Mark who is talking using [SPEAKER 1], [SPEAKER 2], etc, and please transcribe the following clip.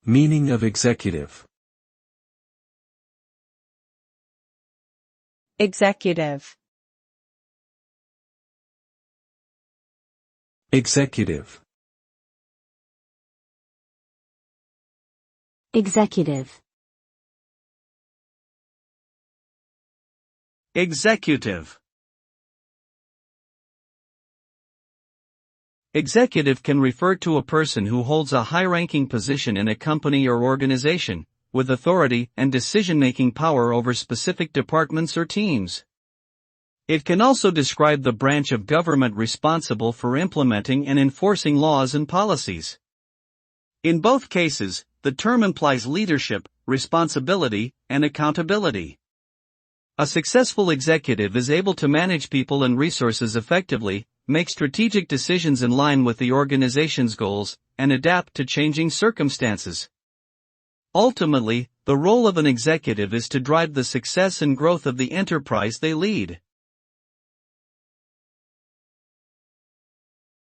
[SPEAKER 1] Meaning of executive.
[SPEAKER 2] Executive.
[SPEAKER 1] Executive.
[SPEAKER 3] Executive.
[SPEAKER 4] Executive. Executive can refer to a person who holds a high-ranking position in a company or organization, with authority and decision-making power over specific departments or teams. It can also describe the branch of government responsible for implementing and enforcing laws and policies. In both cases, the term implies leadership, responsibility, and accountability. A successful executive is able to manage people and resources effectively, make strategic decisions in line with the organization's goals, and adapt to changing circumstances. Ultimately, the role of an executive is to drive the success and growth of the enterprise they lead.